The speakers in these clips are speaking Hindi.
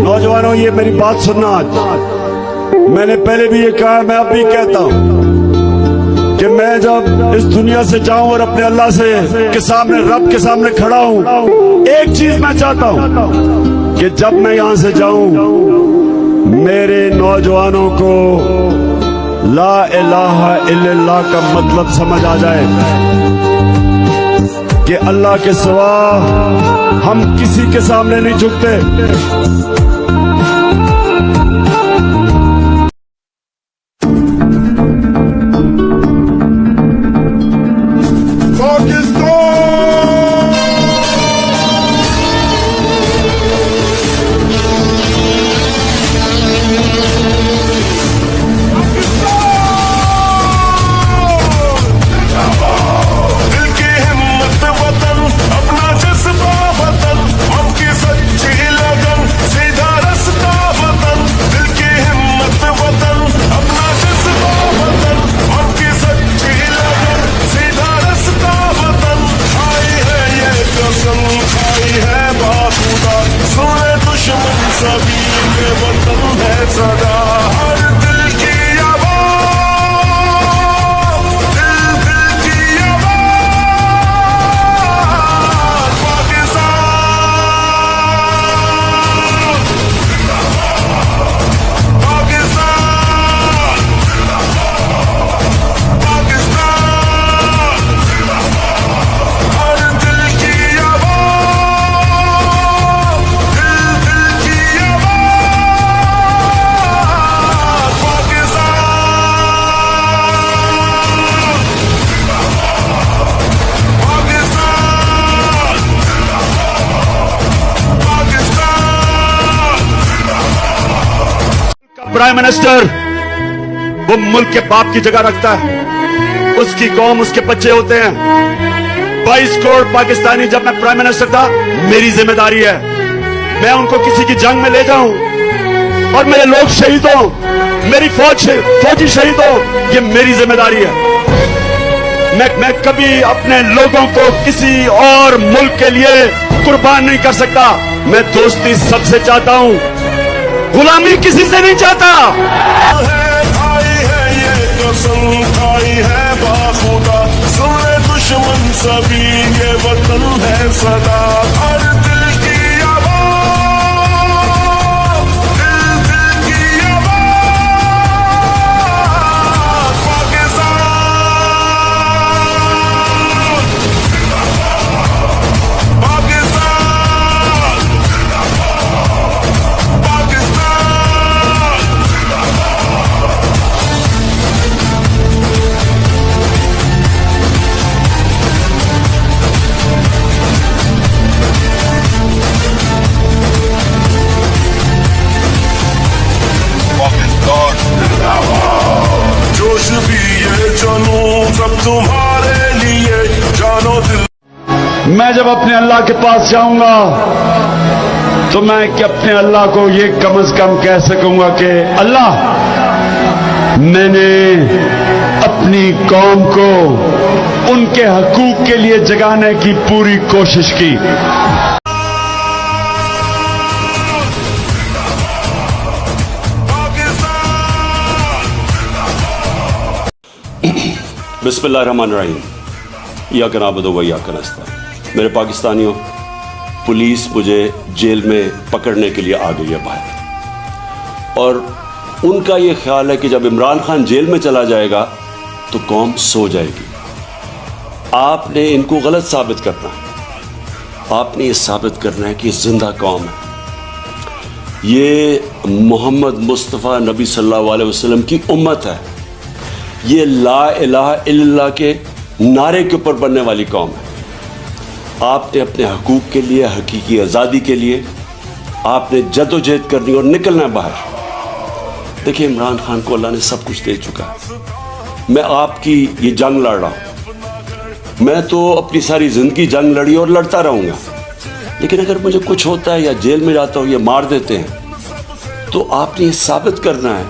नौजवानों, ये मेरी बात सुनना। आज मैंने पहले भी ये कहा, मैं अब भी कहता हूं कि मैं जब इस दुनिया से जाऊं और अपने अल्लाह से के सामने, रब के सामने खड़ा हूं, एक चीज मैं चाहता हूं कि जब मैं यहां से जाऊं, मेरे नौजवानों को ला इलाहा इल्लल्लाह का मतलब समझ आ जाए कि अल्लाह के सिवा हम किसी के सामने नहीं झुकते। प्राइम मिनिस्टर वो मुल्क के बाप की जगह रखता है, उसकी कौम उसके बच्चे होते हैं। 22 करोड़ पाकिस्तानी जब मैं प्राइम मिनिस्टर था, मेरी जिम्मेदारी है मैं उनको किसी की जंग में ले जाऊं और मेरे लोग शहीद हो, मेरी फौजी शहीद हो, ये मेरी जिम्मेदारी है। मैं कभी अपने लोगों को किसी और मुल्क के लिए कुर्बान नहीं कर सकता। मैं दोस्ती सबसे चाहता हूं, गुलामी किसी से नहीं चाहता। खाई है ये कसम, खाई है बाखुदा, सुन ले दुश्मन सभी, ये वतन है सदा। हर दिल की आवाज, दिल की आवाज, पाकिस्तान, जोश भी ये चलूं सब तुम्हारे लिए, जानो दिल। मैं जब अपने अल्लाह के पास जाऊंगा तो मैं अपने अल्लाह को ये कम से कम कह सकूंगा कि अल्लाह, मैंने अपनी कौम को उनके हकूक के लिए जगाने की पूरी कोशिश की। बिस्मिल्लाहिर्रहमानिर्रहीम, इय्याका नअबुदु व इय्याका नस्तईन। मेरे पाकिस्तानियों, पुलिस मुझे जेल में पकड़ने के लिए आ गई है बाहर, और उनका ये ख्याल है कि जब इमरान खान जेल में चला जाएगा तो कौम सो जाएगी। आपने इनको गलत साबित करना है। आपने ये साबित करना है कि जिंदा कौम है, ये मोहम्मद मुस्तफ़ा नबी सल्लल्लाहु अलैहि वसल्लम की उम्मत है, ये ला इलाहा इल्लल्लाह के नारे के ऊपर बनने वाली कौम है। आपने अपने हकूक़ के लिए, हकीकी आज़ादी के लिए आपने जद्दोजहद करनी और निकलना है बाहर। देखिए, इमरान खान को अल्लाह ने सब कुछ दे चुका है। मैं आपकी ये जंग लड़ रहा हूँ, मैं तो अपनी सारी ज़िंदगी जंग लड़ी और लड़ता रहूँगा, लेकिन अगर मुझे कुछ होता है या जेल में जाता हूँ या मार देते हैं, तो आपने ये साबित करना है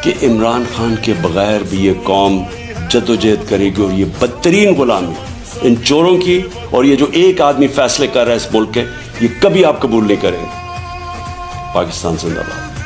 कि इमरान खान के बगैर भी ये कौम जद्दोजहद करेगी, और ये बदतरीन गुलामी इन चोरों की, और ये जो एक आदमी फैसले कर रहा है इस मुल्क के, ये कभी आप कबूल नहीं करेंगे। पाकिस्तान जिंदाबाद।